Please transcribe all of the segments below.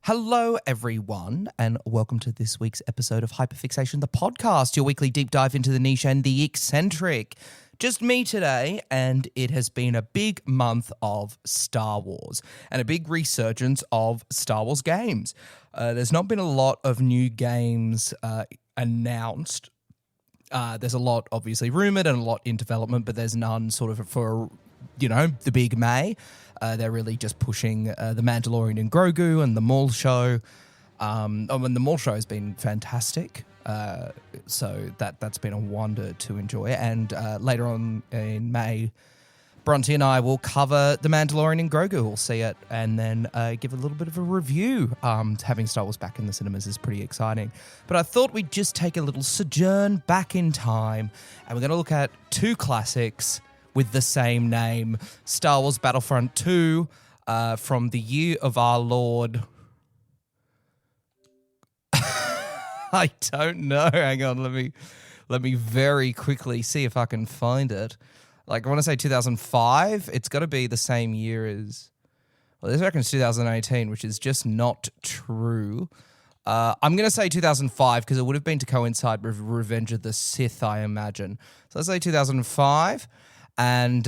Hello, everyone, and welcome to this week's episode of Hyperfixation, the podcast, your weekly deep dive into the niche and the eccentric. Just me today, and it has been a big month of Star Wars and a big resurgence of Star Wars games. There's not been a lot of new games announced. There's a lot, obviously, rumoured and a lot in development, but there's none sort of for, the big May. They're really just pushing The Mandalorian and Grogu and the Maul show. And the Maul show has been fantastic. So that's been a wonder to enjoy. And later on in May, Bronte and I will cover The Mandalorian and Grogu. We'll see it and then give a little bit of a review. Having Star Wars back in the cinemas is pretty exciting. But I thought we'd just take a little sojourn back in time. And we're going to look at two classics with the same name, Star Wars Battlefront 2 from the year of our Lord. I don't know. Hang on, let me very quickly see if I can find it. Like, I want to say 2005. It's got to be the same year as... Well, this reckons 2018, which is just not true. I'm going to say 2005 because it would have been to coincide with Revenge of the Sith, I imagine. So let's say 2005. And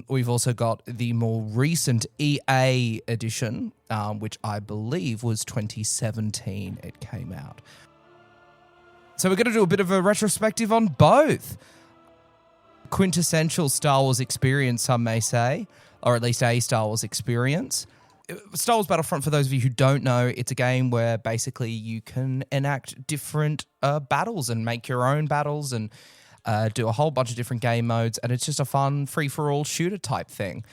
we've also got the more recent EA edition, which I believe was 2017 it came out. So we're going to do a bit of a retrospective on both. Quintessential Star Wars experience, some may say, or at least a Star Wars experience. Star Wars Battlefront, for those of you who don't know, it's a game where basically you can enact different battles and make your own battles and do a whole bunch of different game modes, and it's just a fun free-for-all shooter type thing.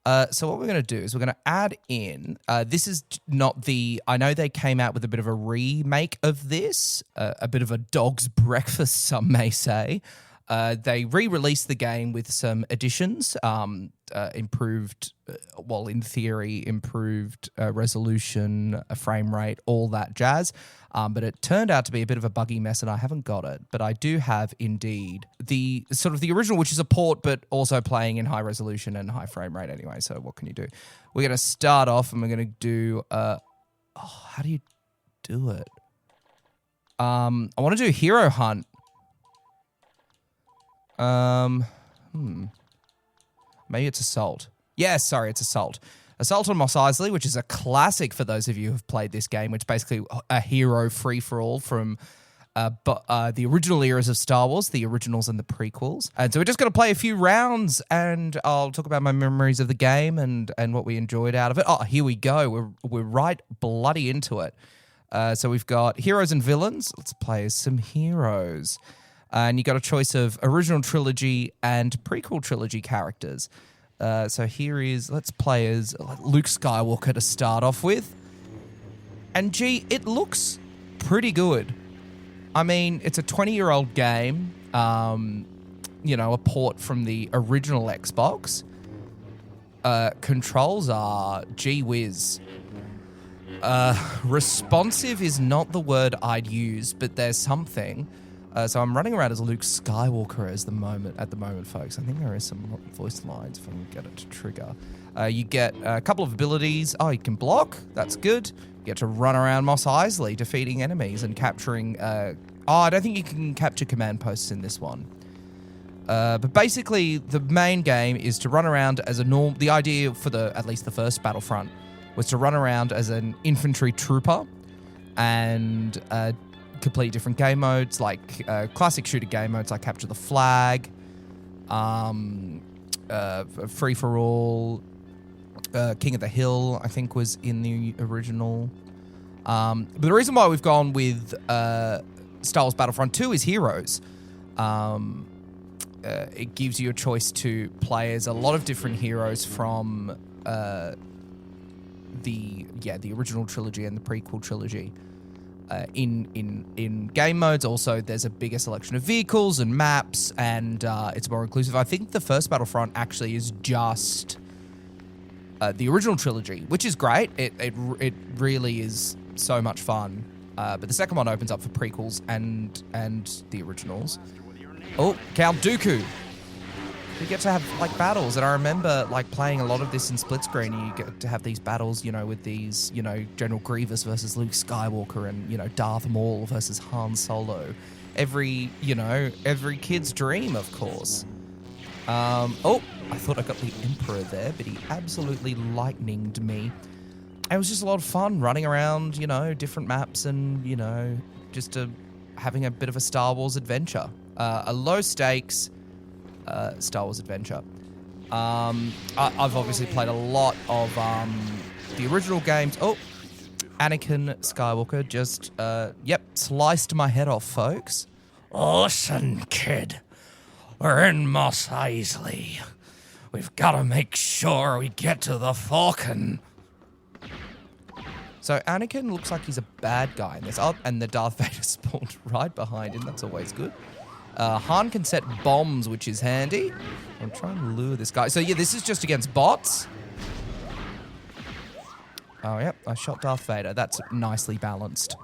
So what we're going to do is we're going to add in, this is not the, I know they came out with a bit of a remake of this, a bit of a dog's breakfast, some may say. They re-released the game with some additions, improved, in theory, improved resolution, frame rate, all that jazz. But it turned out to be a bit of a buggy mess, and I haven't got it. But I do have, indeed, the sort of the original, which is a port, but also playing in high resolution and high frame rate anyway. So what can you do? We're going to start off, and we're going to do... how do you do it? I want to do Hero Hunt. Maybe it's Assault. Yes, sorry, it's Assault. Assault on Mos Eisley, which is a classic for those of you who have played this game, which is basically a hero free-for-all from the original eras of Star Wars, the originals and the prequels. And so we're just going to play a few rounds, and I'll talk about my memories of the game and what we enjoyed out of it. Oh, here we go. We're right bloody into it. So we've got heroes and villains. Let's play as some heroes. And you got a choice of original trilogy and prequel trilogy characters. So here is, let's play as Luke Skywalker to start off with. And gee, it looks pretty good. I mean, it's a 20-year-old game, a port from the original Xbox. Controls are gee whiz. Responsive is not the word I'd use, but there's something. So I'm running around as Luke Skywalker at the moment, folks. I think there is some voice lines if I can get it to trigger. You get a couple of abilities. Oh, you can block. That's good. You get to run around Mos Eisley defeating enemies and capturing... I don't think you can capture command posts in this one. But basically, the main game is to run around as a normal... The idea for at least the first Battlefront was to run around as an infantry trooper and... complete different game modes, like classic shooter game modes like Capture the Flag, Free-for-All, King of the Hill, I think was in the original. But the reason why we've gone with Star Wars Battlefront 2 is heroes. It gives you a choice to play as a lot of different heroes from the original trilogy and the prequel trilogy. In game modes, also there's a bigger selection of vehicles and maps, and it's more inclusive. I think the first Battlefront actually is just the original trilogy, which is great. It really is so much fun. But the second one opens up for prequels and the originals. Oh, Count Dooku. You get to have, like, battles. And I remember, like, playing a lot of this in split screen. You get to have these battles, you know, with these, you know, General Grievous versus Luke Skywalker and, you know, Darth Maul versus Han Solo. Every kid's dream, of course. Oh, I thought I got the Emperor there, but he absolutely lightninged me. It was just a lot of fun running around, you know, different maps and, you know, just having a bit of a Star Wars adventure. A low-stakes Star Wars adventure. I've obviously played a lot of the original games. Oh, Anakin Skywalker just, sliced my head off, folks. Listen, kid. We're in Mos Eisley. We've got to make sure we get to the Falcon. So Anakin looks like he's a bad guy in this. Oh, and the Darth Vader spawned right behind him. That's always good. Han can set bombs, which is handy. I'm trying to lure this guy. So yeah, this is just against bots. Oh, yep. I shot Darth Vader. That's nicely balanced.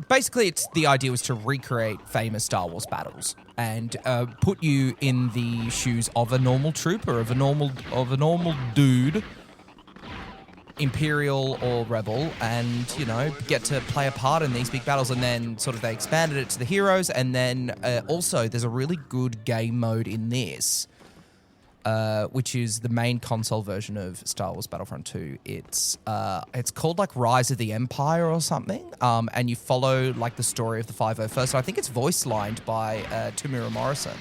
Basically, the idea was to recreate famous Star Wars battles and put you in the shoes of a normal trooper, of a normal dude, Imperial or Rebel, and, you know, get to play a part in these big battles. And then sort of they expanded it to the heroes. And then also there's a really good game mode in this, which is the main console version of Star Wars Battlefront 2. It's called like Rise of the Empire or something, and you follow like the story of the 501st. So I think it's voice lined by Tamura Morrison,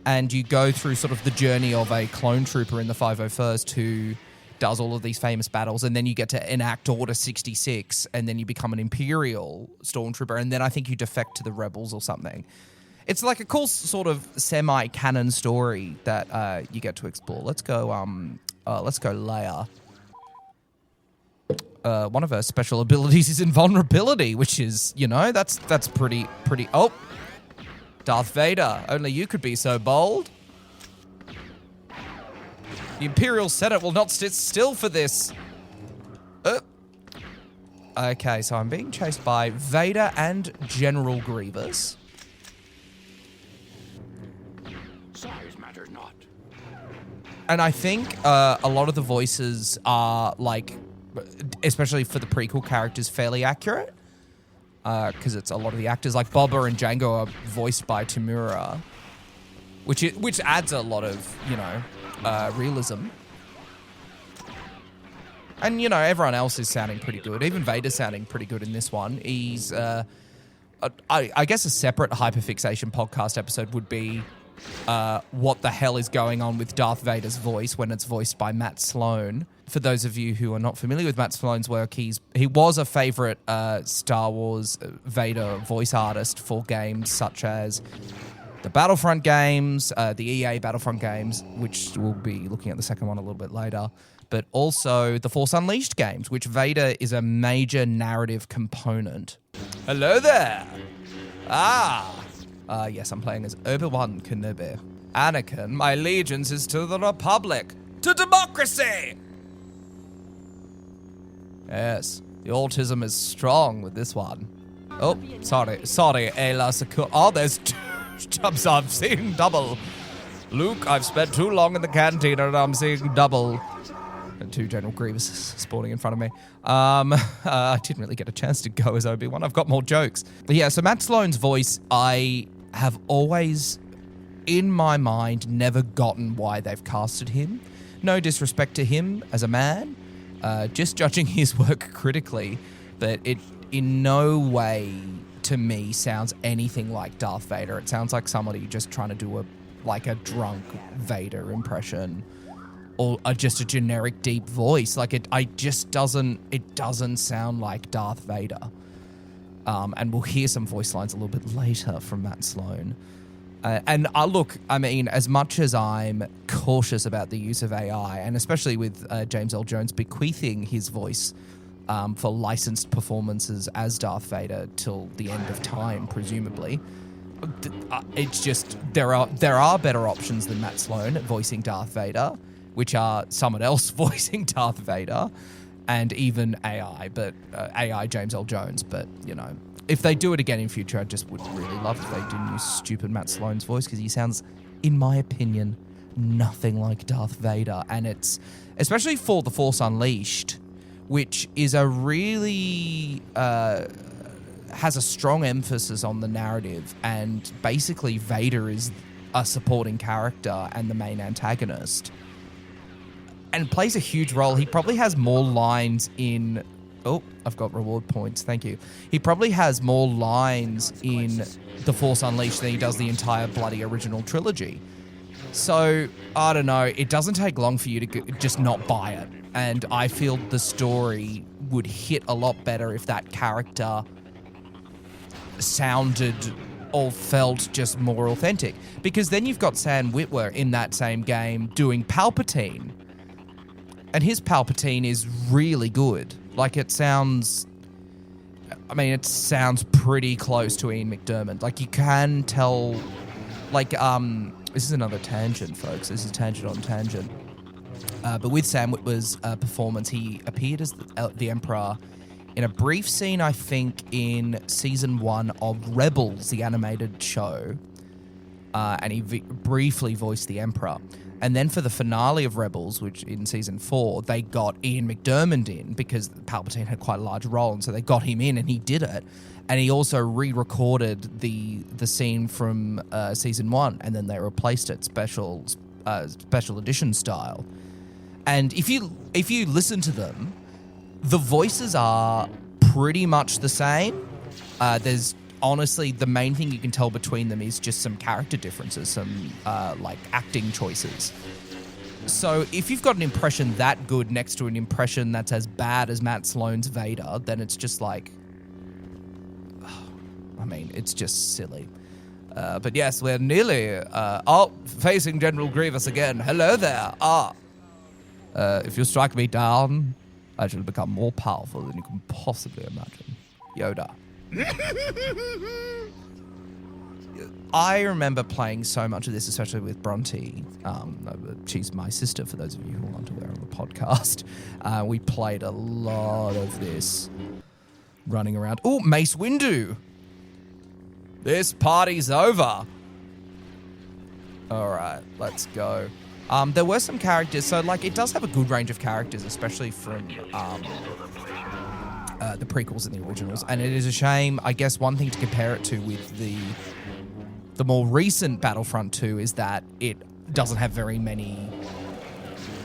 and you go through sort of the journey of a clone trooper in the 501st who does all of these famous battles, and then you get to enact Order 66, and then you become an Imperial Stormtrooper, and then I think you defect to the Rebels or something. It's like a cool sort of semi-canon story that you get to explore. Let's go Leia. One of her special abilities is invulnerability, which is, you know, that's pretty. Oh, Darth Vader! Only you could be so bold. The Imperial Senate will not sit still for this. Okay, so I'm being chased by Vader and General Grievous. Size matters not. And I think a lot of the voices are, like, especially for the prequel characters, fairly accurate. Because it's a lot of the actors, like Boba and Jango, are voiced by Tamura, which adds a lot of, you know, realism. And, you know, everyone else is sounding pretty good. Even Vader's sounding pretty good in this one. He's, I guess a separate Hyperfixation podcast episode would be what the hell is going on with Darth Vader's voice when it's voiced by Matt Sloan. For those of you who are not familiar with Matt Sloan's work, he was a favorite Star Wars Vader voice artist for games such as the Battlefront games, the EA Battlefront games, which we'll be looking at the second one a little bit later, but also the Force Unleashed games, which Vader is a major narrative component. Hello there! Yes, I'm playing as Obi-Wan Kenobi. Anakin, my allegiance is to the Republic, to democracy! Yes, the autism is strong with this one. Oh, sorry, Ayla Sakura. Oh, there's two jumps. I'm seeing double. Luke, I've spent too long in the canteen and I'm seeing double. And two General Grievous spawning in front of me. I didn't really get a chance to go as Obi-Wan. I've got more jokes. But yeah, so Matt Sloan's voice, I have always, in my mind, never gotten why they've casted him. No disrespect to him as a man, just judging his work critically, but it in no way, to me, sounds anything like Darth Vader. It sounds like somebody just trying to do a drunk Vader impression, or just a generic deep voice. Like it doesn't sound like Darth Vader. And we'll hear some voice lines a little bit later from Matt Sloan. Look, I mean, as much as I'm cautious about the use of AI, and especially with James L. Jones bequeathing his voice for licensed performances as Darth Vader till the end of time, presumably, it's just there are better options than Matt Sloan voicing Darth Vader, which are someone else voicing Darth Vader, and even AI, but AI James L. Jones. But, you know, if they do it again in future, I just would really love if they didn't use stupid Matt Sloan's voice, because he sounds in my opinion, nothing like Darth Vader. And it's, especially for The Force Unleashed, which is a really, has a strong emphasis on the narrative, and basically Vader is a supporting character and the main antagonist, and plays a huge role. He probably has more lines in... Oh, I've got reward points. Thank you. He probably has more lines in The Force Unleashed than he does the entire bloody original trilogy. So, I don't know. It doesn't take long for you to just not buy it. And I feel the story would hit a lot better if that character sounded or felt just more authentic. Because then you've got Sam Witwer in that same game doing Palpatine. And his Palpatine is really good. Like, it sounds... I mean, it sounds pretty close to Ian McDiarmid. Like, you can tell... Like, this is another tangent, folks. This is tangent on tangent. But with Sam Witwer's performance, he appeared as the Emperor in a brief scene, I think, in Season 1 of Rebels, the animated show. And he briefly voiced the Emperor. And then for the finale of Rebels, which in Season 4, they got Ian McDiarmid in because Palpatine had quite a large role, and so they got him in and he did it. And he also re-recorded the scene from Season 1, and then they replaced it special edition style. And if you listen to them, the voices are pretty much the same. There's honestly, the main thing you can tell between them is just some character differences, some like acting choices. So if you've got an impression that good next to an impression that's as bad as Matt Sloan's Vader, then it's just like, I mean, it's just silly. But yes, we're nearly facing General Grievous again. Hello there. If you strike me down, I shall become more powerful than you can possibly imagine. Yoda. I remember playing so much of this, especially with Bronte. She's my sister, for those of you who aren't aware on the podcast. We played a lot of this running around. Oh, Mace Windu. This party's over. All right, let's go. There were some characters, so like it does have a good range of characters, especially from the prequels and the originals, and it is a shame. I guess one thing to compare it to with the more recent Battlefront 2 is that it doesn't have very many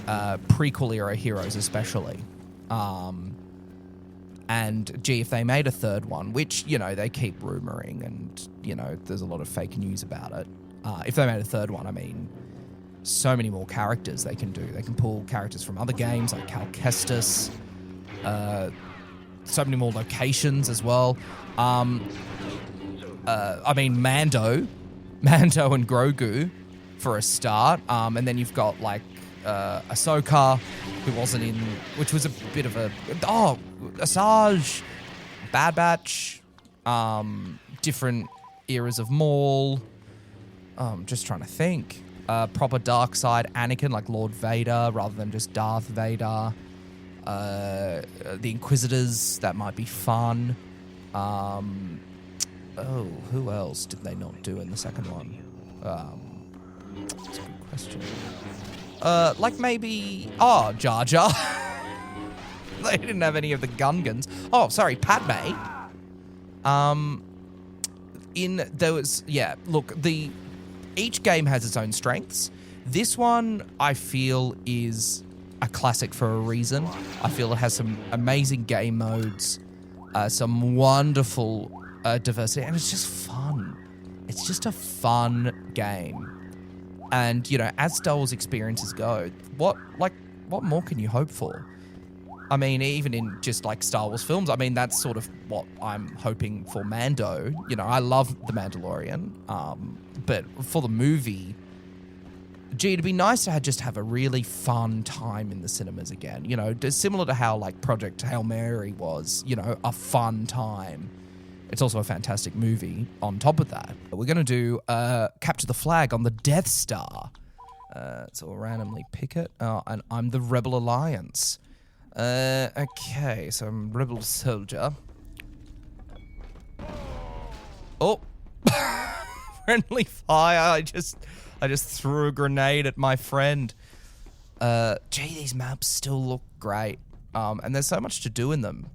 prequel era heroes, especially. And gee, if they made a third one, which, you know, they keep rumoring and, you know, there's a lot of fake news about it. If they made a third one, I mean, so many more characters they can do. They can pull characters from other games like Cal Kestis, so many more locations as well. I mean, Mando and Grogu for a start. And then you've got like Ahsoka, who wasn't in, which was a bit of a, Asajj, Bad Batch, different eras of Maul. Just trying to think. Proper dark side Anakin, like Lord Vader, rather than just Darth Vader. The Inquisitors, that might be fun. Who else did they not do in the second one? That's a good question. Like maybe... Jar Jar. They didn't have any of the Gungans. Oh, sorry, Padme. Each game has its own strengths. This one, I feel, is a classic for a reason. I feel it has some amazing game modes, some wonderful diversity, and it's just fun. It's just a fun game. And, you know, as Star Wars experiences go, what more can you hope for? I mean, even in just like Star Wars films, I mean, that's sort of what I'm hoping for Mando. You know, I love The Mandalorian, but for the movie, gee, it'd be nice to just have a really fun time in the cinemas again. You know, similar to how like Project Hail Mary was, you know, a fun time. It's also a fantastic movie on top of that. We're going to do Capture the Flag on the Death Star. So we'll randomly pick it. And I'm the Rebel Alliance. Okay, so I'm Rebel Soldier. Oh! Friendly fire. I just threw a grenade at my friend. Gee, these maps still look great. And there's so much to do in them.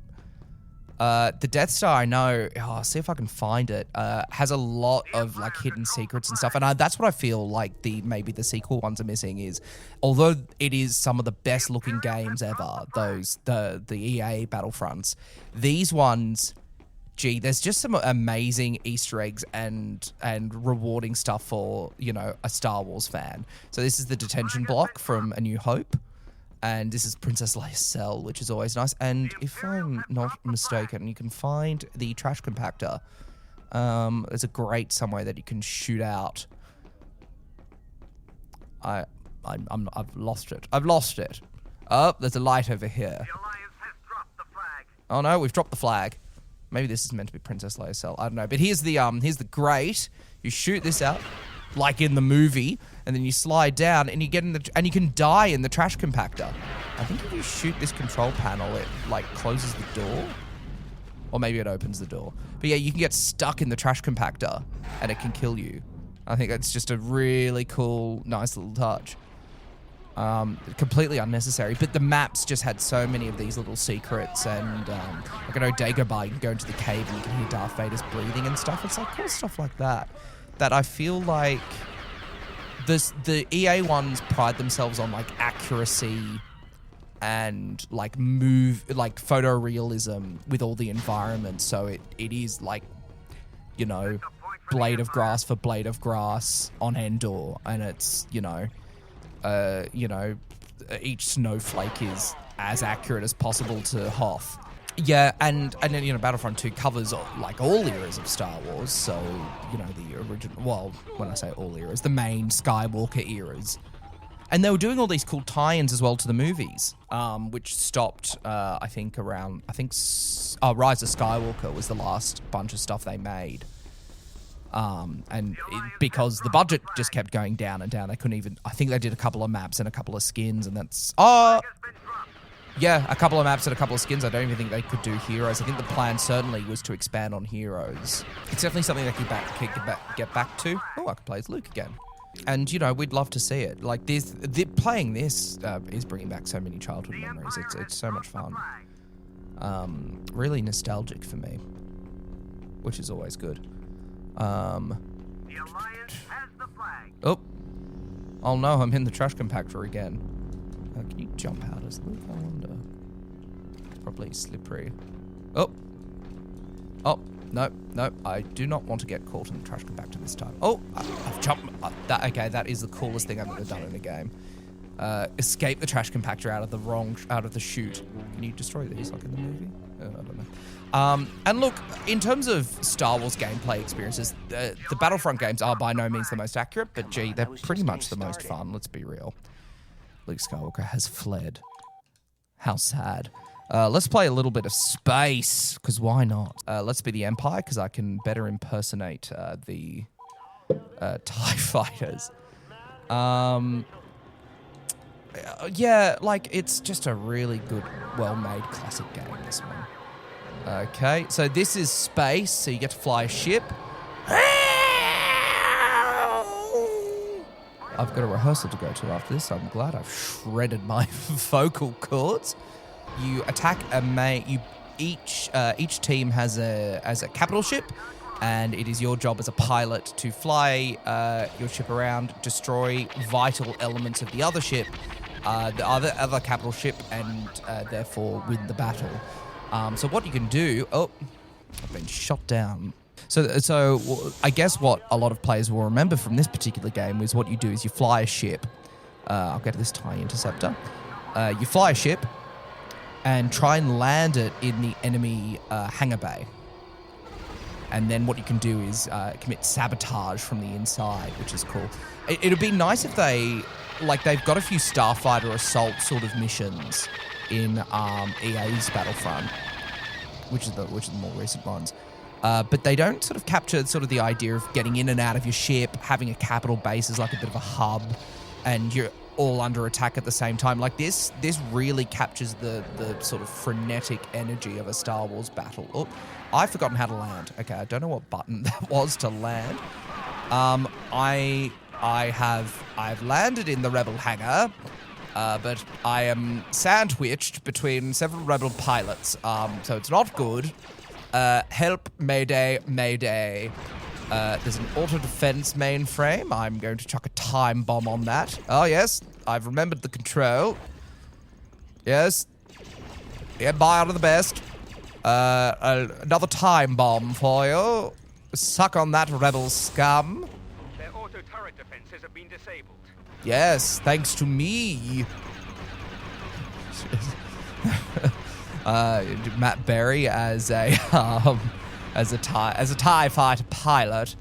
The Death Star, I know, I'll see if I can find it, has a lot of like hidden secrets and stuff. And that's what I feel like maybe the sequel ones are missing is, although it is some of the best looking games ever, the EA Battlefronts, these ones, gee, there's just some amazing Easter eggs and rewarding stuff for, you know, a Star Wars fan. So this is the detention block from A New Hope. And this is Princess Leia's cell, which is always nice. And if I'm not mistaken, you can find the trash compactor. There's a grate somewhere that you can shoot out. I've lost it. I've lost it. Oh, there's a light over here. Oh no, we've dropped the flag. Maybe this is meant to be Princess Leia's cell. I don't know. But here's the grate. You shoot this out, like in the movie, and then you slide down and you get in and you can die in the trash compactor. I think if you shoot this control panel, it like closes the door, or maybe it opens the door. But yeah, you can get stuck in the trash compactor and it can kill you. I think that's just a really cool, nice little touch. Completely unnecessary, but the maps just had so many of these little secrets, and like I know Dagobah, you can go into the cave and you can hear Darth Vader's breathing and stuff. It's like cool stuff like that I feel like the EA ones pride themselves on like accuracy and like photorealism with all the environments. So it is like, you know, blade of grass for blade of grass on Endor, and it's, you know, each snowflake is as accurate as possible to Hoth. Yeah, and then, you know, Battlefront 2 covers like all eras of Star Wars. So, you know, the original, well, when I say all eras, the main Skywalker eras. And they were doing all these cool tie-ins as well to the movies, which stopped, I think Rise of Skywalker was the last bunch of stuff they made. Because the budget just kept going down and down, they couldn't even, I think they did a couple of maps and a couple of skins, and that's, yeah, a couple of maps and a couple of skins. I don't even think they could do heroes. I think the plan certainly was to expand on heroes. It's definitely something they could get back to. Oh, I can play as Luke again. And, you know, we'd love to see it. Like, playing this is bringing back so many childhood memories. It's so much fun. Really nostalgic for me, which is always good. The Alliance has the flag. Oh no, I'm in the trash compactor again. Can you jump out as Luke? I wonder. It's probably slippery. Oh, no, I do not want to get caught in the trash compactor this time. Oh, I've jumped. Okay, that is the coolest thing I've ever done in a game. Escape the trash compactor out of the chute. Can you destroy these like in the movie? I don't know. And look, in terms of Star Wars gameplay experiences, the Battlefront games are by no means the most accurate, but gee, they're pretty much the most fun, let's be real. Luke Skywalker has fled. How sad. Let's play a little bit of space, because why not? Let's be the Empire, because I can better impersonate the TIE fighters. Yeah, like, it's just a really good, well-made classic game, this one. Okay, so this is space, so you get to fly a ship. I've got a rehearsal to go to after this, so I'm glad I've shredded my vocal cords. You attack each team has a capital ship, and it is your job as a pilot to fly your ship around, destroy vital elements of the other ship, the other capital ship, and therefore win the battle. So what you can do... Oh, I've been shot down. So I guess what a lot of players will remember from this particular game is what you do is you fly a ship. I'll get this TIE interceptor. You fly a ship and try and land it in the enemy hangar bay. And then what you can do is commit sabotage from the inside, which is cool. It'd be nice if they've got a few Starfighter Assault sort of missions in EA's Battlefront, which are the more recent ones. But they don't sort of capture sort of the idea of getting in and out of your ship, having a capital base as like a bit of a hub, and you're all under attack at the same time. Like this really captures the sort of frenetic energy of a Star Wars battle. Oh, I've forgotten how to land. Okay, I don't know what button that was to land. I I've landed in the rebel hangar, but I am sandwiched between several rebel pilots, so it's not good. Help, mayday, mayday. There's an auto-defense mainframe. I'm going to chuck a time bomb on that. Oh, yes, I've remembered the control. Yes. Yeah, buy out of the best. Another time bomb for you. Suck on that, rebel scum. Their auto-turret defenses have been disabled. Yes, thanks to me. Matt Berry as a TIE fighter pilot.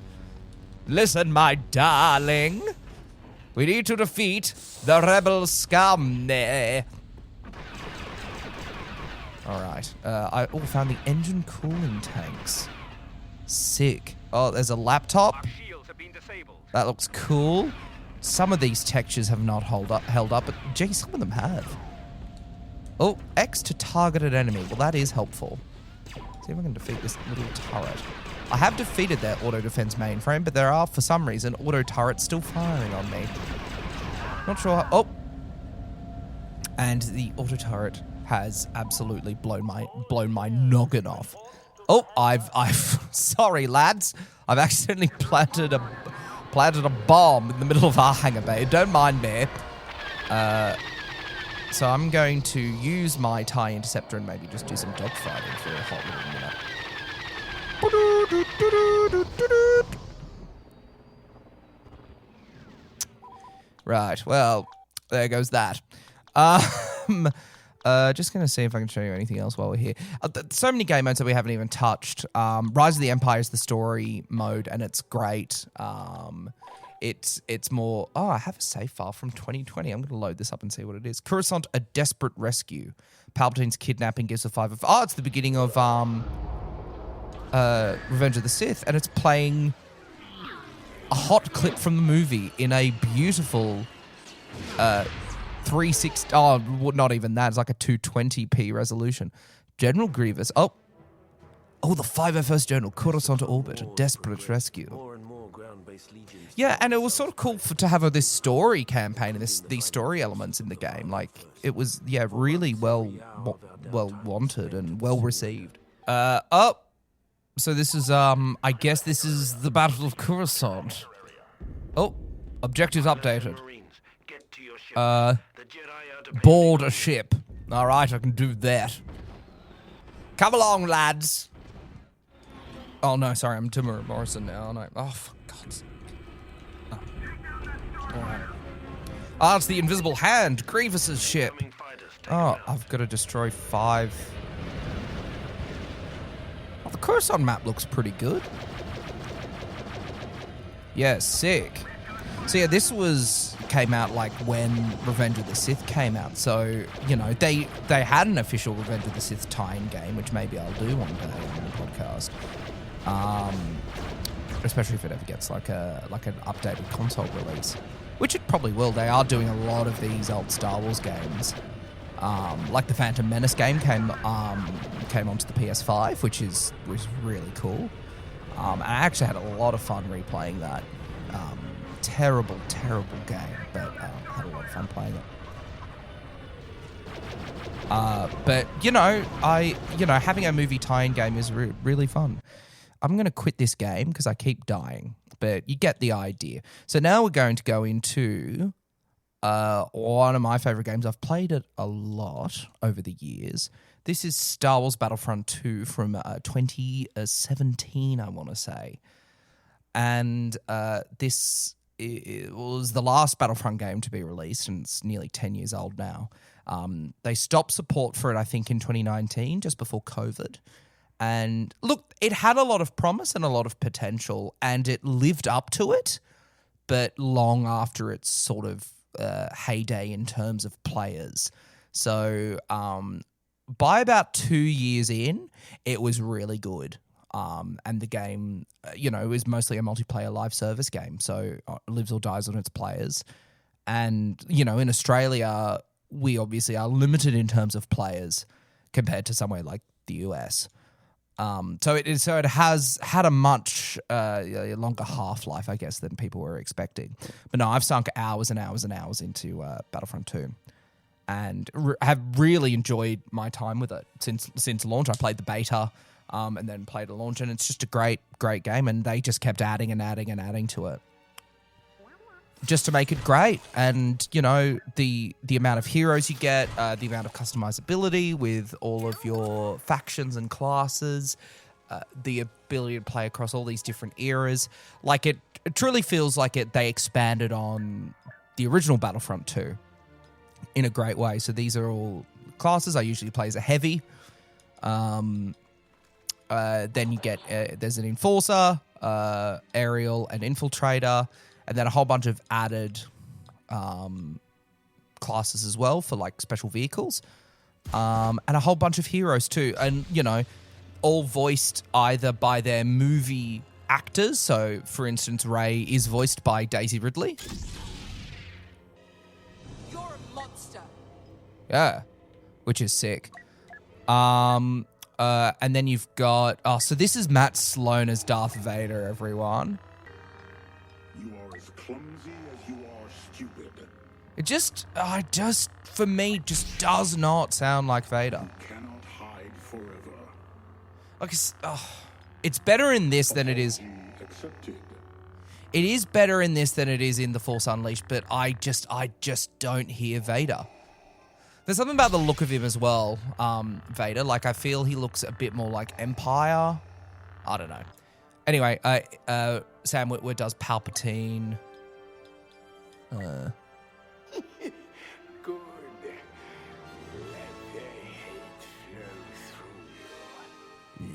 Listen, my darling. We need to defeat the rebel scum there. Alright. I found the engine cooling tanks. Sick. Oh, there's a laptop. Our shields have been disabled. That looks cool. Some of these textures have not held up, but gee, some of them have. Oh, X to target an enemy. Well, that is helpful. See if I can defeat this little turret. I have defeated their auto-defense mainframe, but there are, for some reason, auto-turrets still firing on me. Not sure how... Oh! And the auto-turret has absolutely blown my noggin off. Oh, I've sorry, lads. I've accidentally planted a bomb in the middle of our hangar bay. Don't mind me. So I'm going to use my TIE interceptor and maybe just do some dogfighting for a hot little minute. Right, well, there goes that. Just going to see if I can show you anything else while we're here. So many game modes that we haven't even touched. Rise of the Empire is the story mode, and it's great. It's more... Oh, I have a save file from 2020. I'm going to load this up and see what it is. Coruscant, a desperate rescue. Palpatine's kidnapping gives a 5 of... Oh, it's the beginning of Revenge of the Sith, and it's playing a hot clip from the movie in a beautiful 360... Oh, not even that. It's like a 220p resolution. General Grievous... Oh, the 501st General, Coruscant orbit, a desperate rescue. Yeah, and it was sort of cool to have this story campaign and these story elements in the game. Like, it was, yeah, really well wanted and well received. So this is, I guess this is the Battle of Coruscant. Oh, objectives updated. Board a ship. All right, I can do that. Come along, lads. Oh, no, sorry, I'm Timur Morrison now, aren't I? Oh, for God's sake. Oh. All right. Ah, it's the Invisible Hand, Grievous's ship. Oh, I've got to destroy 5. Oh, the Coruscant map looks pretty good. Yeah, sick. So yeah, this came out like when Revenge of the Sith came out. So, you know, they had an official Revenge of the Sith tie-in game, which maybe I'll do one day on the podcast. Especially if it ever gets like an updated console release, which it probably will. They are doing a lot of these old Star Wars games. Like the Phantom Menace game came onto the PS5, which was really cool. And I actually had a lot of fun replaying that. Terrible game, but had a lot of fun playing it. But having a movie tie-in game is really fun. I'm going to quit this game because I keep dying, but you get the idea. So now we're going to go into one of my favorite games. I've played it a lot over the years. This is Star Wars Battlefront 2 from 2017, I want to say. And this it was the last Battlefront game to be released, and it's nearly 10 years old now. They stopped support for it, I think, in 2019, just before COVID. And look, it had a lot of promise and a lot of potential, and it lived up to it, but long after its sort of heyday in terms of players. So by about 2 years in, it was really good. And the game, is mostly a multiplayer live service game, so it lives or dies on its players. And, in Australia, we obviously are limited in terms of players compared to somewhere like the US. So it has had a much longer half-life, I guess, than people were expecting. But no, I've sunk hours and hours and hours into Battlefront 2 and have really enjoyed my time with it since launch. I played the beta and then played the launch, and it's just a great game, and they just kept adding and adding and adding to it just to make it great. And, you know, the amount of heroes you get, the amount of customizability with all of your factions and classes, the ability to play across all these different eras. Like, it truly feels like they expanded on the original Battlefront 2 in a great way. So these are all classes. I usually play as a heavy. Then you get, there's an enforcer, aerial, and infiltrator, and then a whole bunch of added classes as well for like special vehicles, and a whole bunch of heroes too. And, you know, all voiced either by their movie actors. So, for instance, Rey is voiced by Daisy Ridley. You're a monster. Yeah, which is sick. And then you've got... Oh, so this is Matt Sloan as Darth Vader, everyone. You are as clumsy as you are stupid. It for me, just does not sound like Vader. You cannot hide forever. Like, it's better in this than it is... Accepted. It is better in this than it is in The Force Unleashed, but I just don't hear Vader. There's something about the look of him as well, Vader. Like, I feel he looks a bit more like Empire. I don't know. Anyway, Sam Witwer does Palpatine. Good.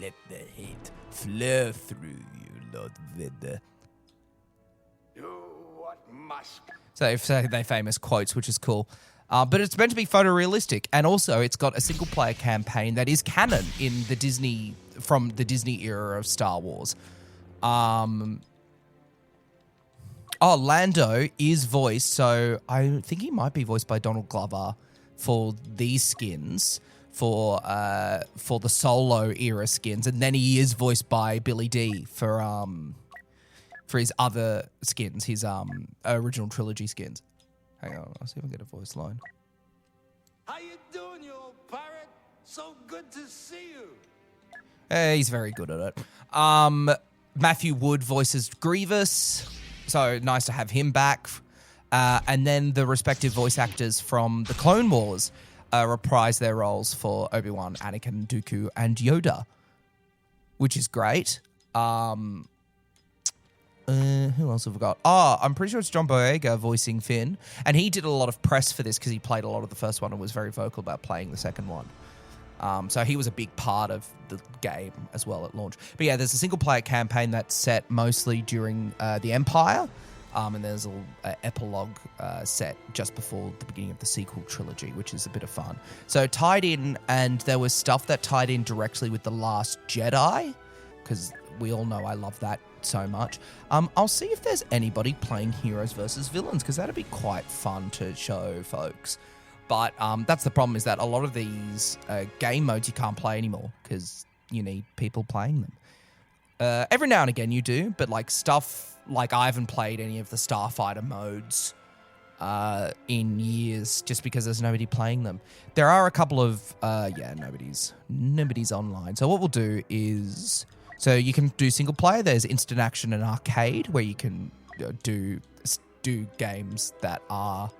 Let the hate flow through you, Lord Vader. Do what must. So they famous quotes, which is cool. But it's meant to be photorealistic, and also it's got a single-player campaign that is canon in the Disney era of Star Wars. Lando is voiced, so I think he might be voiced by Donald Glover for these skins, for the Solo era skins, and then he is voiced by Billy D for his other skins, his original trilogy skins. Hang on, I'll see if I can get a voice line. How you doing, you old pirate? So good to see you. He's very good at it. Matthew Wood voices Grievous, so nice to have him back. And then the respective voice actors from the Clone Wars reprise their roles for Obi-Wan, Anakin, Dooku, and Yoda, which is great. Who else have we got? I'm pretty sure it's John Boyega voicing Finn. And he did a lot of press for this because he played a lot of the first one and was very vocal about playing the second one. So he was a big part of the game as well at launch. But yeah, there's a single-player campaign that's set mostly during the Empire. And there's an epilogue set just before the beginning of the sequel trilogy, which is a bit of fun. So tied in, and there was stuff that tied in directly with The Last Jedi, because we all know I love that so much. I'll see if there's anybody playing heroes versus villains, because that'd be quite fun to show folks. But that's the problem, is that a lot of these game modes you can't play anymore because you need people playing them. Every now and again you do, but like stuff like I haven't played any of the Starfighter modes in years just because there's nobody playing them. There are a couple of nobody's online. So what we'll do is, so you can do single player. There's instant action and arcade where you can do games that are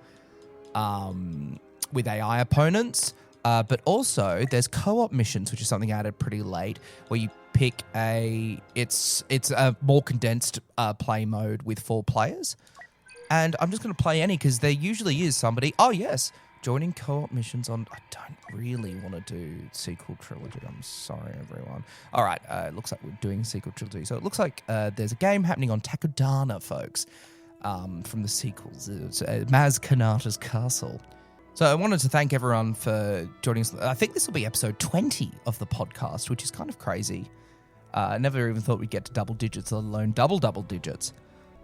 with AI opponents. But also there's co-op missions, which is something added pretty late, where you pick it's a more condensed play mode with 4 players. And I'm just going to play any because there usually is somebody. Oh, yes. Joining co-op missions on... I don't really want to do sequel trilogy. I'm sorry, everyone. All right. It looks like we're doing sequel trilogy. So it looks like there's a game happening on Takodana, folks, from the sequels. It's Maz Kanata's Castle. So I wanted to thank everyone for joining us. I think this will be episode 20 of the podcast, which is kind of crazy. I never even thought we'd get to double digits, let alone double digits.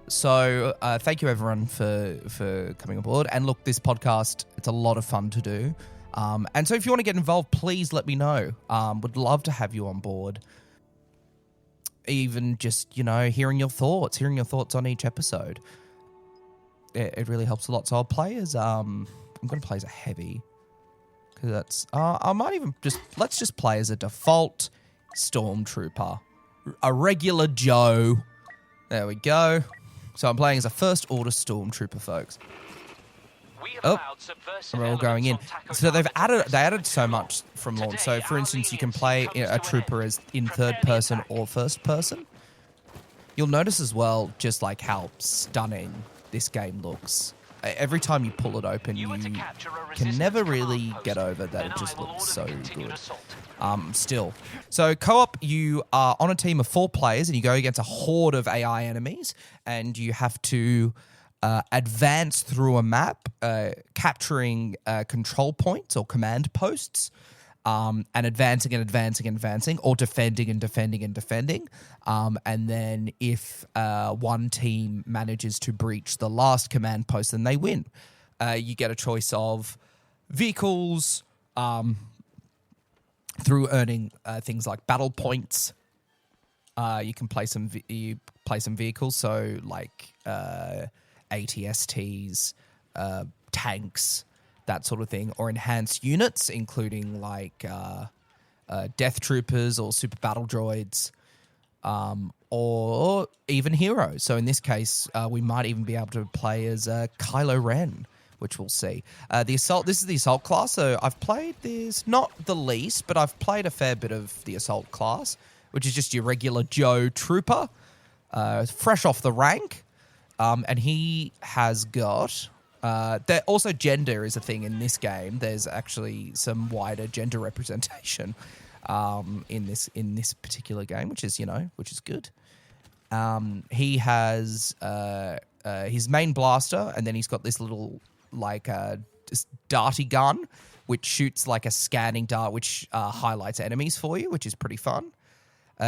So thank you, everyone, for coming aboard. And look, this podcast, it's a lot of fun to do. And so if you want to get involved, please let me know. Would love to have you on board. even just, hearing your thoughts on each episode. It really helps a lot. So I'll play as, I'm going to play as a heavy. Because that's, let's just play as a default Stormtrooper. A regular Joe. There we go. So I'm playing as a First Order Stormtrooper, folks. We're all going in. So they added so much from launch. So for instance, you can play a trooper as in third person or first person. You'll notice as well just like how stunning this game looks. Every time you pull it open, you can never really get over that it just looks so good. Still. So co-op, you are on a team of 4 players and you go against a horde of AI enemies and you have to advance through a map, capturing control points or command posts, and advancing, or defending. And then if one team manages to breach the last command post, then they win. You get a choice of vehicles through earning things like battle points. You can play some vehicles, so like ATSTs, tanks, that sort of thing, or enhanced units, including like death troopers or super battle droids, or even heroes. So in this case, we might even be able to play as Kylo Ren, which we'll see. This is the Assault class, so I've played this, not the least, but I've played a fair bit of the Assault class, which is just your regular Joe trooper, fresh off the rank. And he has got... also, gender is a thing in this game. There's actually some wider gender representation in this particular game, which is good. He has his main blaster, and then he's got this little this darty gun, which shoots like a scanning dart, which highlights enemies for you, which is pretty fun.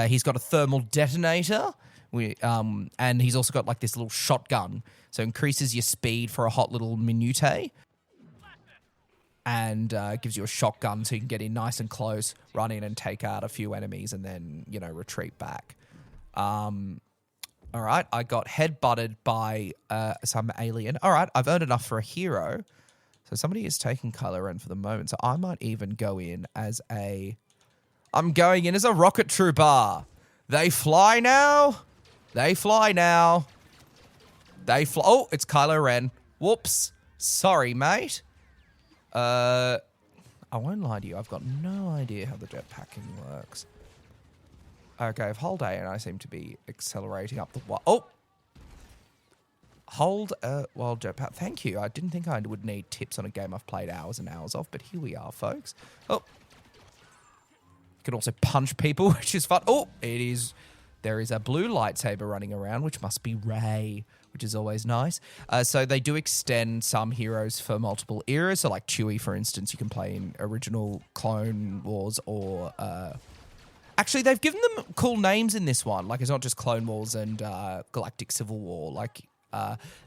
He's got a thermal detonator. And he's also got like this little shotgun, so increases your speed for a hot little minute, and gives you a shotgun so you can get in nice and close, run in and take out a few enemies, and then retreat back. All right, I got head-butted by some alien. All right, I've earned enough for a hero, so somebody is taking Kylo Ren for the moment. So I might even go in as I'm going in as a rocket trooper. They fly now. Oh, it's Kylo Ren. Whoops. Sorry, mate. I won't lie to you. I've got no idea how the jetpacking works. Okay, I've hold A and I seem to be accelerating up the... Hold while jetpack. Thank you. I didn't think I would need tips on a game I've played hours and hours of, but here we are, folks. Oh. You can also punch people, which is fun. Oh, it is... There is a blue lightsaber running around, which must be Rey, which is always nice. So they do extend some heroes for multiple eras. So like Chewie, for instance, you can play in original Clone Wars or... Actually, they've given them cool names in this one. Like, it's not just Clone Wars and Galactic Civil War. Like,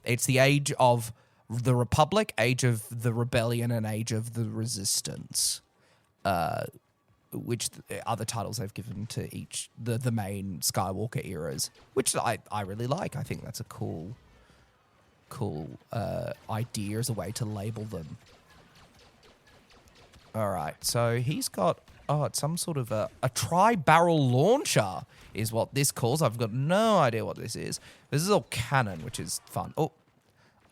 it's the Age of the Republic, Age of the Rebellion, and Age of the Resistance. Which other titles they've given to each the main Skywalker eras, which I really like. I think that's a cool idea as a way to label them. All right, so he's got it's some sort of a tri-barrel launcher is what this calls. I've got no idea what this is. This is all cannon, which is fun. Oh,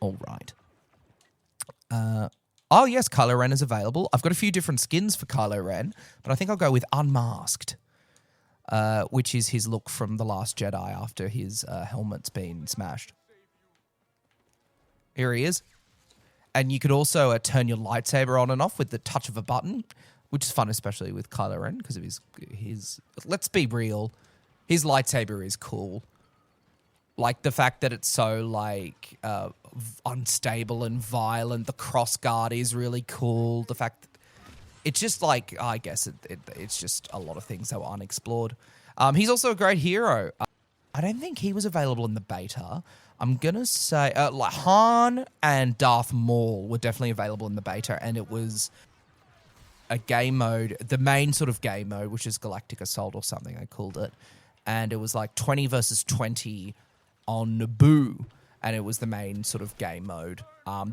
all right. Oh, yes, Kylo Ren is available. I've got a few different skins for Kylo Ren, but I think I'll go with Unmasked, which is his look from The Last Jedi after his helmet's been smashed. Here he is. And you could also turn your lightsaber on and off with the touch of a button, which is fun, especially with Kylo Ren, because of his... Let's be real. His lightsaber is cool. Like, the fact that it's so, like, unstable and violent. The crossguard is really cool. The fact that it's just, like, I guess it's just a lot of things that were unexplored. He's also a great hero. I don't think he was available in the beta. I'm going to say, like, Han and Darth Maul were definitely available in the beta, and it was a game mode, the main sort of game mode, which is Galactic Assault or something, I called it. and it was like 20 versus 20 on Naboo, and it was the main sort of game mode.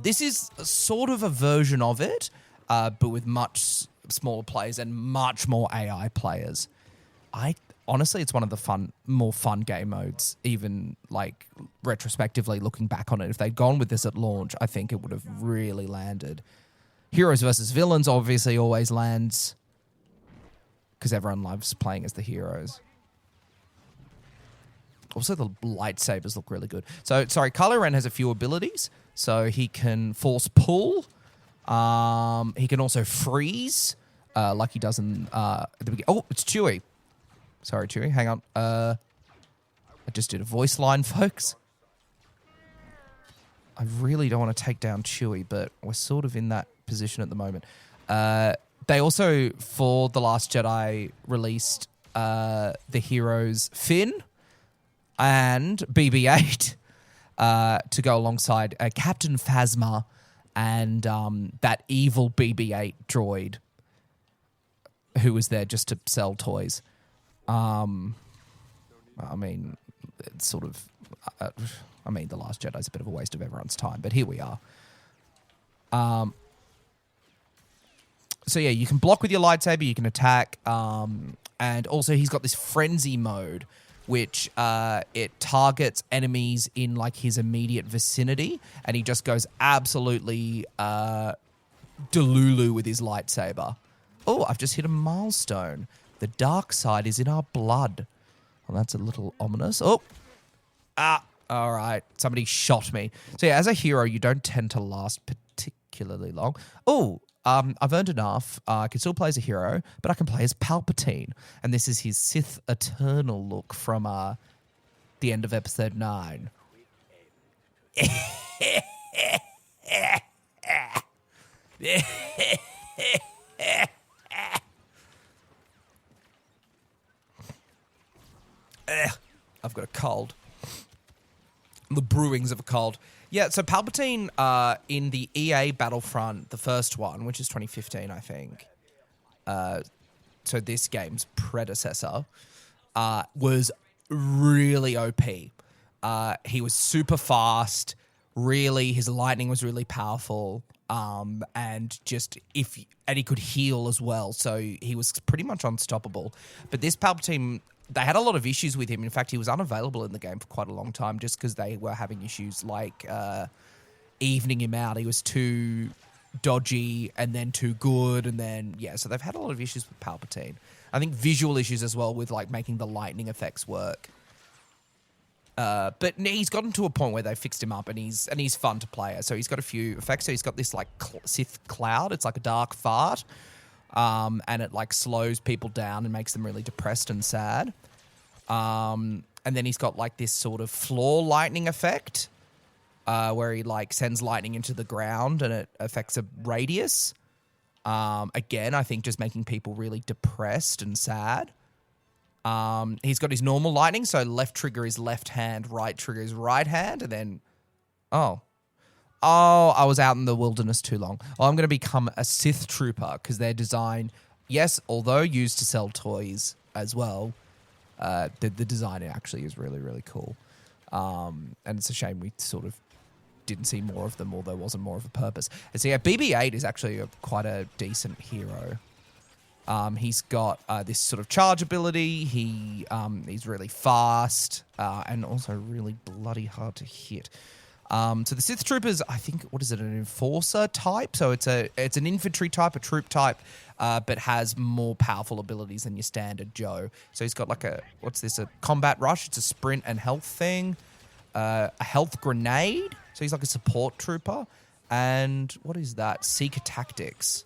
This is sort of a version of it, but with much smaller players and much more AI players. Honestly, it's one of the more fun game modes, even like retrospectively looking back on it. If they'd gone with this at launch, I think it would have really landed. Heroes versus villains obviously always lands because everyone loves playing as the heroes. Also, the lightsabers look really good. So, sorry, Kylo Ren has a few abilities. So he can force pull. He can also freeze, like he does in at the beginning. Oh, it's Chewie. Sorry, Chewie. Hang on. I just did a voice line, folks. I really don't want to take down Chewie, but we're sort of in that position at the moment. They also, for The Last Jedi, released the heroes Finn and BB-8 to go alongside Captain Phasma and that evil BB-8 droid who was there just to sell toys. I mean, it's sort of... The Last Jedi is a bit of a waste of everyone's time, but here we are. So yeah, you can block with your lightsaber, you can attack, and also he's got this frenzy mode, which it targets enemies in like his immediate vicinity, and he just goes absolutely delulu with his lightsaber. Oh, I've just hit a milestone. The dark side is in our blood. Well, that's a little ominous. Oh, all right. Somebody shot me. So yeah, as a hero, you don't tend to last particularly long. Oh, I've earned enough. I can still play as a hero, but I can play as Palpatine. And this is his Sith Eternal look from the end of episode 9. I've got a cold. The brewings of a cold. Yeah, so Palpatine in the EA Battlefront, the first one, which is 2015, I think. So this game's predecessor was really OP. He was super fast. Really, his lightning was really powerful. And he could heal as well. So he was pretty much unstoppable. But this Palpatine, they had a lot of issues with him. In fact, he was unavailable in the game for quite a long time just because they were having issues like evening him out. He was too dodgy and then too good. And then, yeah, so they've had a lot of issues with Palpatine. I think visual issues as well with like making the lightning effects work. But he's gotten to a point where they fixed him up and he's fun to play as. So he's got a few effects. So he's got this like Sith cloud. It's like a dark fart. And it like slows people down and makes them really depressed and sad. And then he's got like this sort of floor lightning effect, where he like sends lightning into the ground and it affects a radius. Again, I think just making people really depressed and sad. He's got his normal lightning, so left trigger is left hand, right trigger is right hand, and then... Oh, I was out in the wilderness too long. Oh, I'm going to become a Sith Trooper, because their design, yes, although used to sell toys as well, the design actually is really, really cool. And it's a shame we sort of didn't see more of them, or there wasn't more of a purpose. And so yeah, BB-8 is actually quite a decent hero. He's got this sort of charge ability. He's really fast and also really bloody hard to hit. So the Sith Troopers, I think, what is it, an enforcer type? So it's an infantry type, a troop type, but has more powerful abilities than your standard Joe. So he's got like a combat rush. It's a sprint and health thing. A health grenade. So he's like a support trooper. And what is that? Seeker tactics.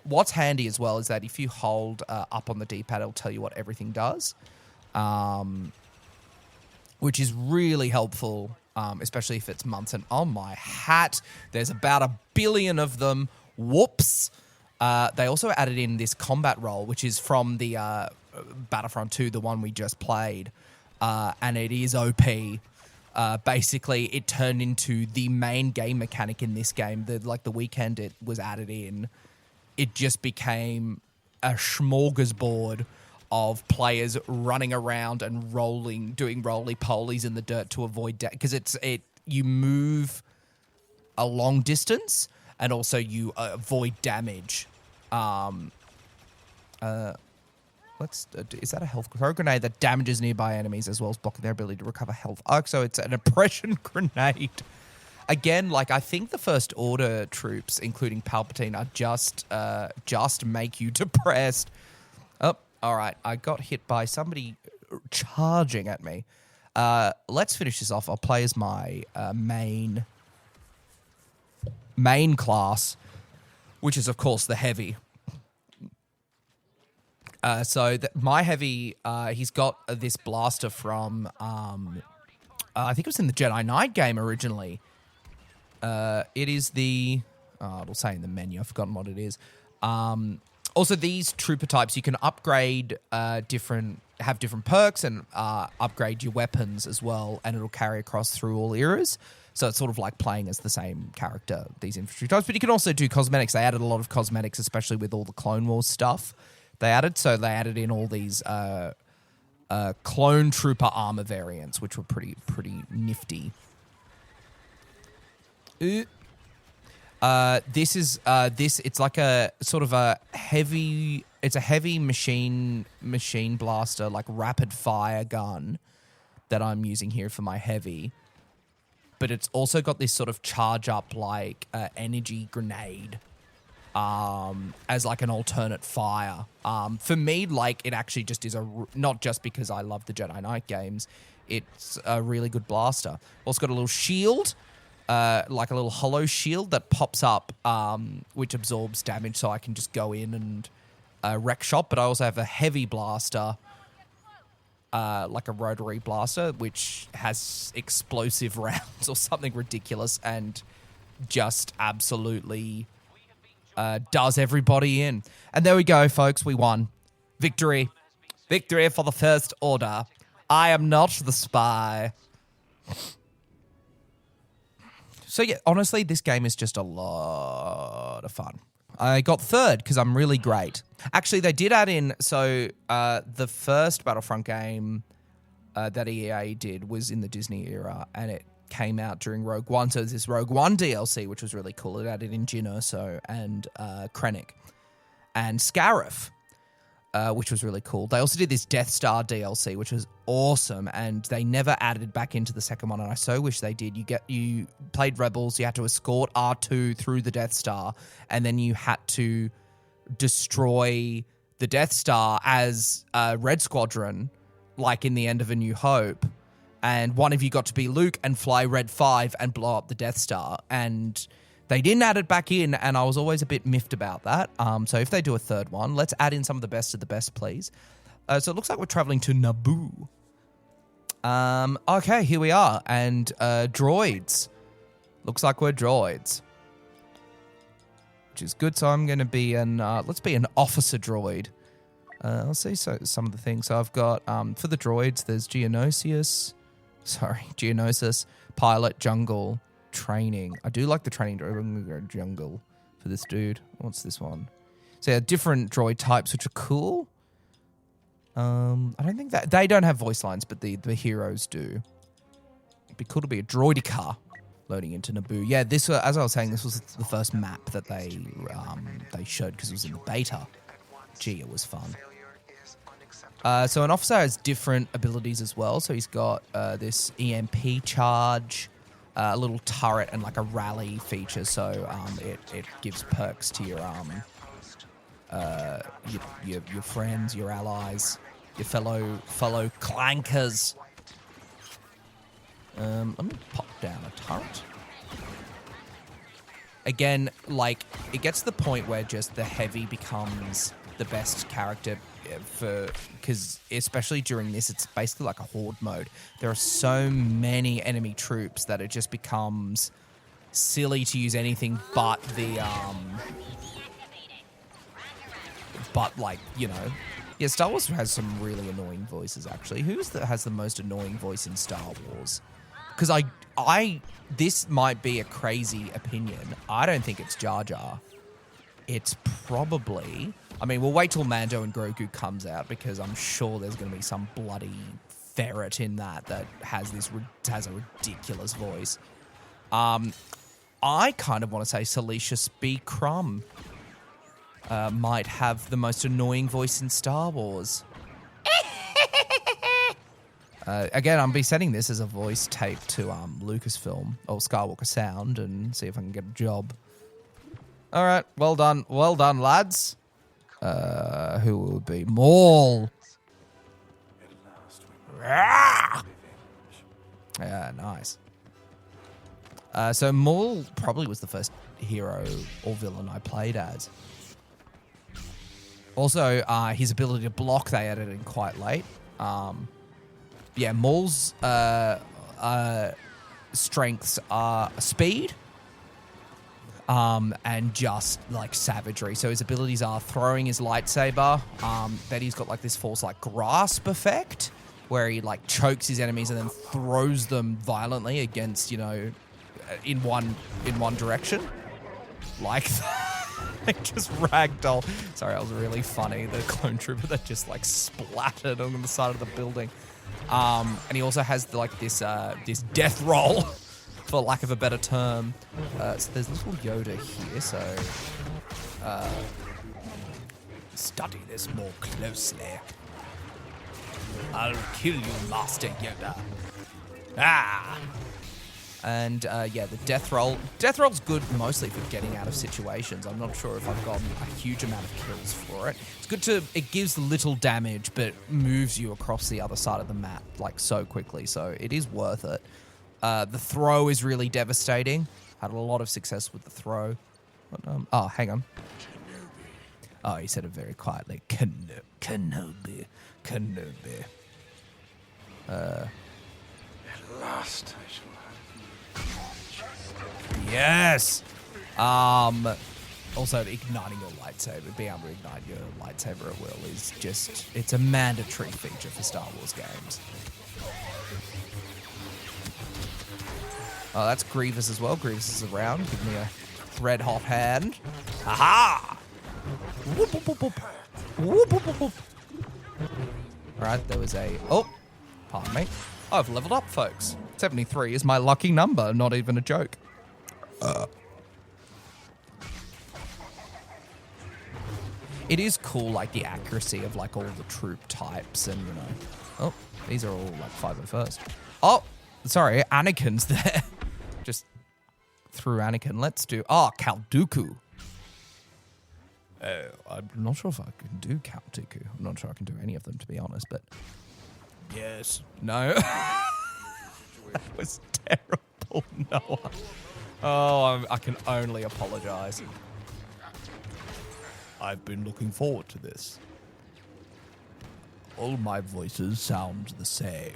What's handy as well is that if you hold up on the D-pad, it'll tell you what everything does, which is really helpful, especially if it's months. And oh my hat, there's about 1 billion of them. Whoops. They also added in this combat role, which is from the Battlefront 2, the one we just played, and it is OP. Basically, it turned into the main game mechanic in this game. The weekend it was added in, it just became a smorgasbord of players running around and doing roly-polies in the dirt to avoid because you move a long distance and also you avoid damage. Is that a health throw grenade that damages nearby enemies as well as blocking their ability to recover health? Oh, so it's an oppression grenade. Again, like I think the First Order troops, including Palpatine, are just make you depressed. Oh, all right. I got hit by somebody charging at me. Let's finish this off. I'll play as my main class, which is of course the heavy. My heavy, he's got this blaster from, I think it was in the Jedi Knight game originally. It is it'll say in the menu, I've forgotten what it is. Also, these trooper types, you can upgrade have different perks and upgrade your weapons as well, and it'll carry across through all eras. So it's sort of like playing as the same character, these infantry types. But you can also do cosmetics. They added a lot of cosmetics, especially with all the Clone Wars stuff. They added in all these clone trooper armor variants, which were pretty nifty. It's like a sort of a heavy machine blaster, like rapid fire gun that I'm using here for my heavy. But it's also got this sort of charge up like energy grenade. As like an alternate fire. For me, like it actually just is not just because I love the Jedi Knight games, it's a really good blaster. Also got a little shield, like a little hollow shield that pops up, which absorbs damage, so I can just go in and wreck shop. But I also have a heavy blaster, like a rotary blaster, which has explosive rounds or something ridiculous and just absolutely does everybody in. And there we go, folks. We won. Victory. Victory for the First Order. I am not the spy. So yeah, honestly, this game is just a lot of fun. I got third because I'm really great. Actually, they did add in, the first Battlefront game that EA did was in the Disney era, and it came out during Rogue One. So there's this Rogue One DLC, which was really cool. It added in Jyn Erso and Krennic and Scarif, which was really cool. They also did this Death Star DLC, which was awesome, and they never added back into the second one, and I so wish they did. You played Rebels, you had to escort R2 through the Death Star, and then you had to destroy the Death Star as Red Squadron, like in the end of A New Hope. And one of you got to be Luke and fly Red 5 and blow up the Death Star. And they didn't add it back in, and I was always a bit miffed about that. So if they do a third one, let's add in some of the best, please. So it looks like we're traveling to Naboo. Okay, here we are. And droids. Looks like we're droids. Which is good. So I'm going to be let's be an officer droid. I'll see some of the things. So I've got, for the droids, there's Geonosis, pilot, jungle, training. I do like the training droid. I'm going to go jungle for this dude. What's this one? So yeah, different droid types, which are cool. I don't think that they don't have voice lines, but the heroes do. It'd be cool to be a droidica loading into Naboo. Yeah, this as I was saying, this was the first map that they showed because it was in the beta. Gee, it was fun. So an officer has different abilities as well. So he's got this EMP charge, a little turret, and like a rally feature. So it gives perks to your friends, your allies, your fellow clankers. Let me pop down a turret. Again, like it gets to the point where just the heavy becomes the best character because especially during this, it's basically like a horde mode. There are so many enemy troops that it just becomes silly to use anything but the yeah, Star Wars has some really annoying voices actually. Has the most annoying voice in Star Wars? Because this might be a crazy opinion. I don't think it's Jar Jar. It's probably I mean, we'll wait till Mando and Grogu comes out because I'm sure there's going to be some bloody ferret in that has a ridiculous voice. I kind of want to say Salicious B. Crumb might have the most annoying voice in Star Wars. Again, I'm be sending this as a voice tape to Lucasfilm or Skywalker Sound and see if I can get a job. All right, well done, lads. Who will it be? Maul. Yeah, nice. So Maul probably was the first hero or villain I played as. Also, his ability to block they added in quite late. Yeah, Maul's strengths are speed and just like savagery. So his abilities are throwing his lightsaber. Then he's got like this force like grasp effect where he like chokes his enemies and then throws them violently against, in one direction. Like like just ragdoll. Sorry, that was really funny. The clone trooper that just like splattered on the side of the building. And he also has like this death roll, for lack of a better term. So there's little Yoda here, so study this more closely. I'll kill you, Master Yoda. Ah! And yeah, the death roll. Death roll's good mostly for getting out of situations. I'm not sure if I've gotten a huge amount of kills for it. It's good it gives little damage, but moves you across the other side of the map like so quickly. So it is worth it. The throw is really devastating. Had a lot of success with the throw. But, oh, hang on. Oh, he said it very quietly. Kenobi. At last I shall have you. Yes. Also, igniting your lightsaber, being able to ignite your lightsaber at will is it's a mandatory feature for Star Wars games. Oh, that's Grievous as well. Grievous is around. Give me a red hot hand. Aha! Whoop, whoop, whoop, whoop. Whoop, whoop, whoop, whoop. All right, there was a... Oh, pardon me. I've leveled up, folks. 73 is my lucky number, not even a joke. It is cool, like, the accuracy of, like, all the troop types and, Oh, these are all, like, 501st. Oh, sorry, Anakin's there. Just threw Anakin. Let's do... Oh, Count Dooku. I'm not sure if I can do Count Dooku. I'm not sure I can do any of them, to be honest, but... Yes. No. That was terrible, Noah. Oh, I can only apologize. I've been looking forward to this. All my voices sound the same.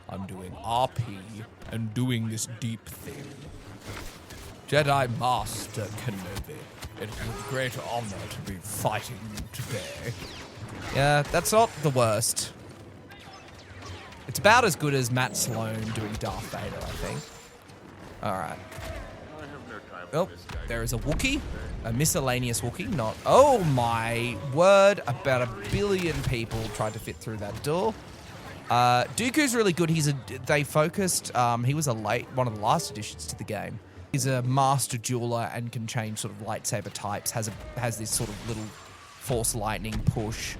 I'm doing RP and doing this deep thing. Jedi Master Kenobi, it is a great honor to be fighting you today. Yeah, that's not the worst. It's about as good as Matt Sloan doing Darth Vader, I think. All right. Oh, there is a Wookiee, a miscellaneous Wookiee, not... Oh my word, about 1 billion people tried to fit through that door. Dooku's really good. They focused, he was one of the last additions to the game. He's a master jeweler and can change sort of lightsaber types, has this sort of little force lightning push,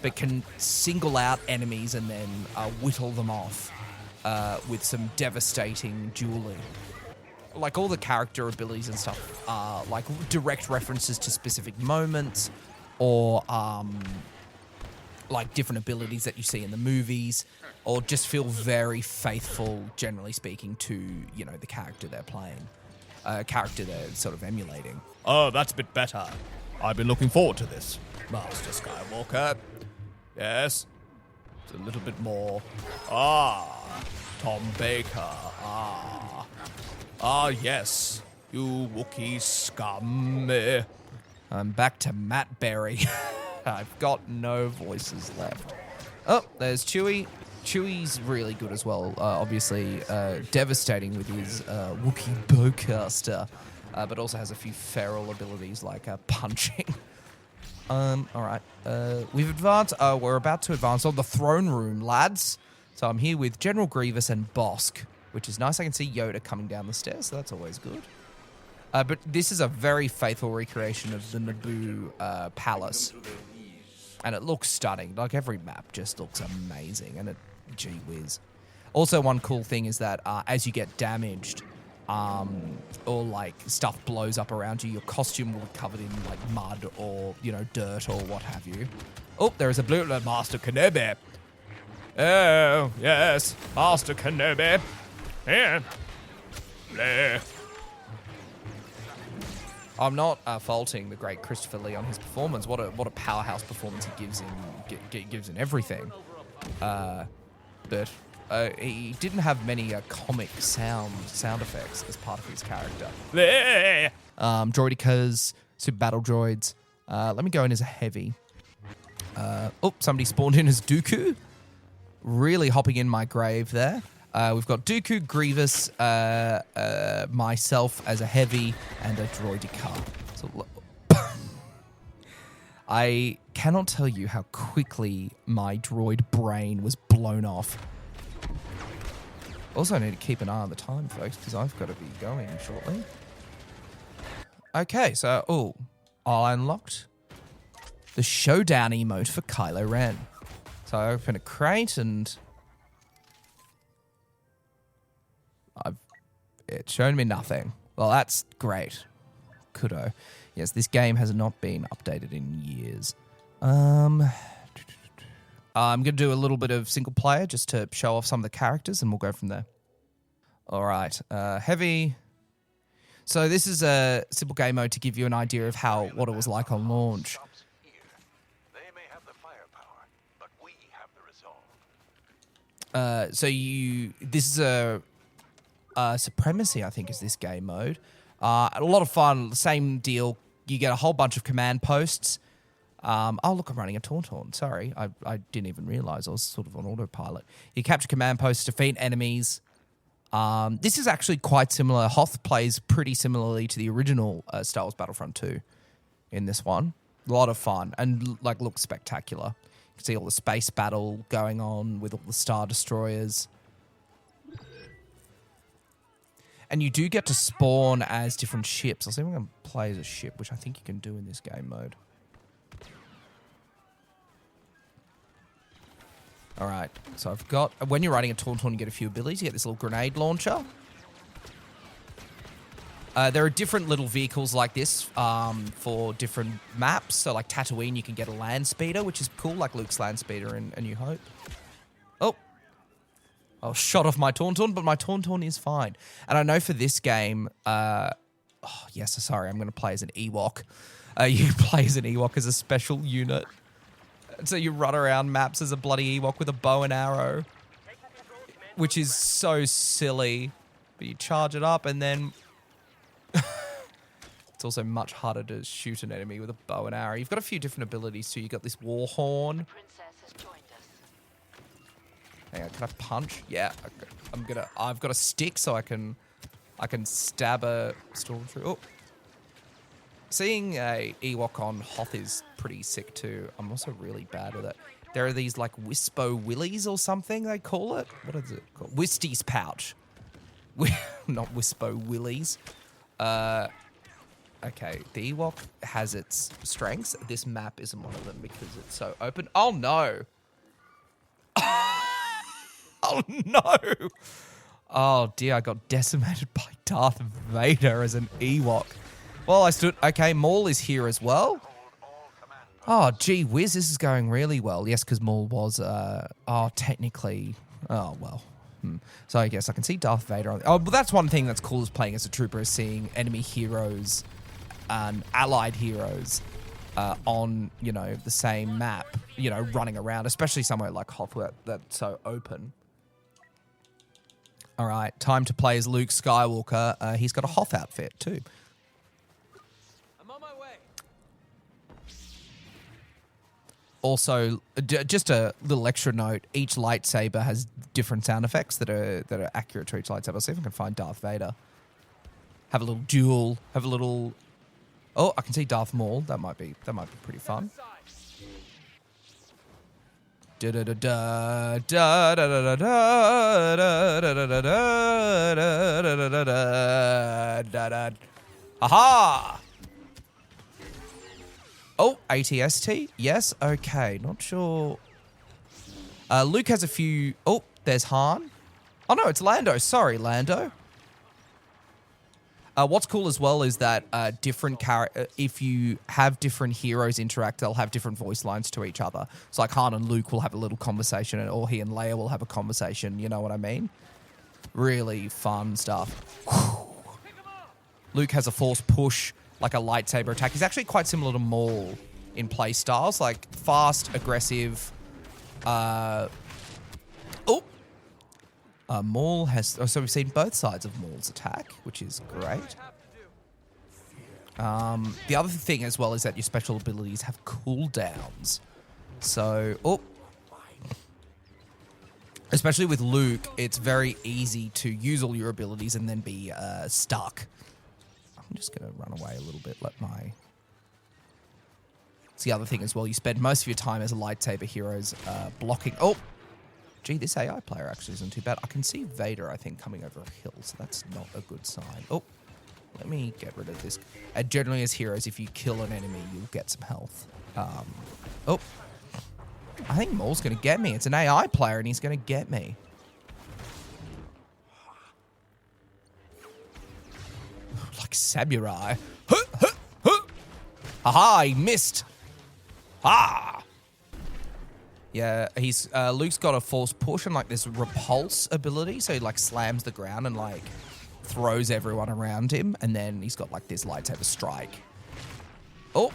but can single out enemies and then whittle them off with some devastating dueling. Like, all the character abilities and stuff are like direct references to specific moments or like different abilities that you see in the movies, or just feel very faithful, generally speaking, to, the character they're playing, character they're sort of emulating. Oh, that's a bit better. I've been looking forward to this. Master Skywalker. Yes. It's a little bit more. Ah, Tom Baker. Ah, yes. You Wookiee scum. I'm back to Matt Berry. I've got no voices left. Oh, there's Chewie. Chewie's really good as well. Obviously, devastating with his Wookiee bowcaster, but also has a few feral abilities like punching. All right. We've advanced. We're about to advance on the throne room, lads. So I'm here with General Grievous and Bosk, which is nice. I can see Yoda coming down the stairs, so that's always good. But this is a very faithful recreation of the Naboo palace. And it looks stunning. Like, every map just looks amazing. And gee whiz. Also, one cool thing is that as you get damaged, or like stuff blows up around you, your costume will be covered in like mud or, you know, dirt or what have you. Oh, there is a blue Master Kenobi. Oh, yes, Master Kenobi. Yeah. There. I'm not faulting the great Christopher Lee on his performance. What a powerhouse performance he gives in everything. But he didn't have many comic sound effects as part of his character. Droidicas, super battle droids. Let me go in as a heavy. Somebody spawned in as Dooku. Really hopping in my grave there. We've got Dooku, Grievous, myself as a heavy, and a droidica. So, I cannot tell you how quickly my droid brain was blown off. Also, I need to keep an eye on the time, folks, because I've got to be going shortly. Okay, so, I unlocked the showdown emote for Kylo Ren. So I open a crate and it's shown me nothing. Well, that's great. Kudo. Yes, this game has not been updated in years. I'm going to do a little bit of single player just to show off some of the characters and we'll go from there. All right. Heavy. So this is a simple game mode to give you an idea of what it was like on launch. This is a Supremacy, I think, is this game mode. A lot of fun, same deal. You get a whole bunch of command posts. Look, I'm running a Tauntaun. Sorry, I didn't even realize I was sort of on autopilot. You capture command posts, defeat enemies. This is actually quite similar. Hoth plays pretty similarly to the original Star Wars Battlefront 2 in this one. A lot of fun and looks spectacular. You can see all the space battle going on with all the Star Destroyers. And you do get to spawn as different ships. I'll see if I can play as a ship, which I think you can do in this game mode. All right, so I've got... When you're riding a Tauntaun, you get a few abilities. You get this little grenade launcher. There are different little vehicles like this for different maps. So like Tatooine, you can get a land speeder, which is cool, like Luke's land speeder in A New Hope. Oh. I was shot off my Tauntaun, but my Tauntaun is fine. And I know for this game... I'm going to play as an Ewok. You can play as an Ewok as a special unit. So you run around maps as a bloody Ewok with a bow and arrow, which is so silly. But you charge it up and then... It's also much harder to shoot an enemy with a bow and arrow. You've got a few different abilities too. You've got this war horn. Hang on, can I punch? Yeah, I've got a stick so I can stab a Stormtrooper. Oh. Seeing a Ewok on Hoth is pretty sick too. I'm also really bad with it. There are these like Wispo Willies or something they call it. What is it called? Wisty's pouch. Not Wispo Willies. Okay, the Ewok has its strengths. This map isn't one of them because it's so open. Oh no! Oh no! Oh dear, I got decimated by Darth Vader as an Ewok. Well, okay, Maul is here as well. Oh, gee whiz, this is going really well. Yes, because Maul was, technically, So I guess I can see Darth Vader. But that's one thing that's cool is playing as a trooper, is seeing enemy heroes and allied heroes on, the same map, running around, especially somewhere like Hoth that's so open. All right, time to play as Luke Skywalker. He's got a Hoth outfit too. I'm on my way. Also, just a little extra note, each lightsaber has different sound effects that are accurate to each lightsaber. I'll see if I can find Darth Vader. Have a little duel, have a little... Oh, I can see Darth Maul. That might be pretty fun. Da da da da da da da da da da da da da. Aha! Oh, ATST? Yes, okay. Not sure. Luke has a few... Oh, there's Han. Oh, no, it's Lando. Sorry, Lando. What's cool as well is that if you have different heroes interact, they'll have different voice lines to each other. So like Han and Luke will have a little conversation, or he and Leia will have a conversation. You know what I mean? Really fun stuff. Whew. Luke has a force push, like a lightsaber attack. He's actually quite similar to Maul in play styles, like fast, aggressive. Maul has... so we've seen both sides of Maul's attack, which is great. The other thing as well is that your special abilities have cooldowns. So... Oh. Especially with Luke, it's very easy to use all your abilities and then be stuck. I'm just going to run away a little bit, It's the other thing as well. You spend most of your time as a lightsaber heroes blocking... Oh! Gee, this AI player actually isn't too bad. I can see Vader, I think, coming over a hill, so that's not a good sign. Oh, let me get rid of this. And generally as heroes, if you kill an enemy, you'll get some health. Oh, I think Maul's going to get me. It's an AI player, and he's going to get me. Like samurai. Aha, he missed. Ah! Yeah, he's Luke's got a force push and like this repulse ability, so he like slams the ground and like throws everyone around him, and then he's got like this lightsaber strike. Oh,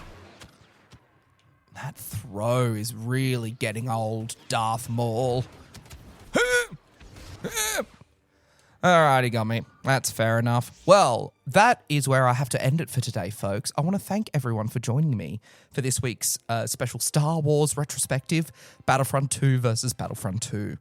that throw is really getting old, Darth Maul. Alright, he got me. That's fair enough. Well, that is where I have to end it for today, folks. I want to thank everyone for joining me for this week's special Star Wars retrospective, Battlefront 2 versus Battlefront 2.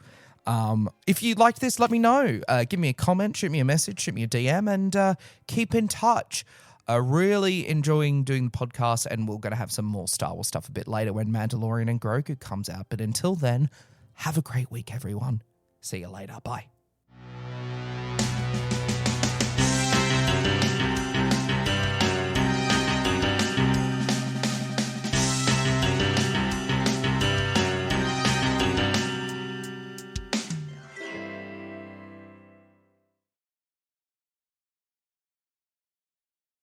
If you liked this, let me know. Give me a comment, shoot me a message, shoot me a DM, and keep in touch. Really enjoying doing the podcast, and we're going to have some more Star Wars stuff a bit later when Mandalorian and Grogu comes out. But until then, have a great week, everyone. See you later. Bye.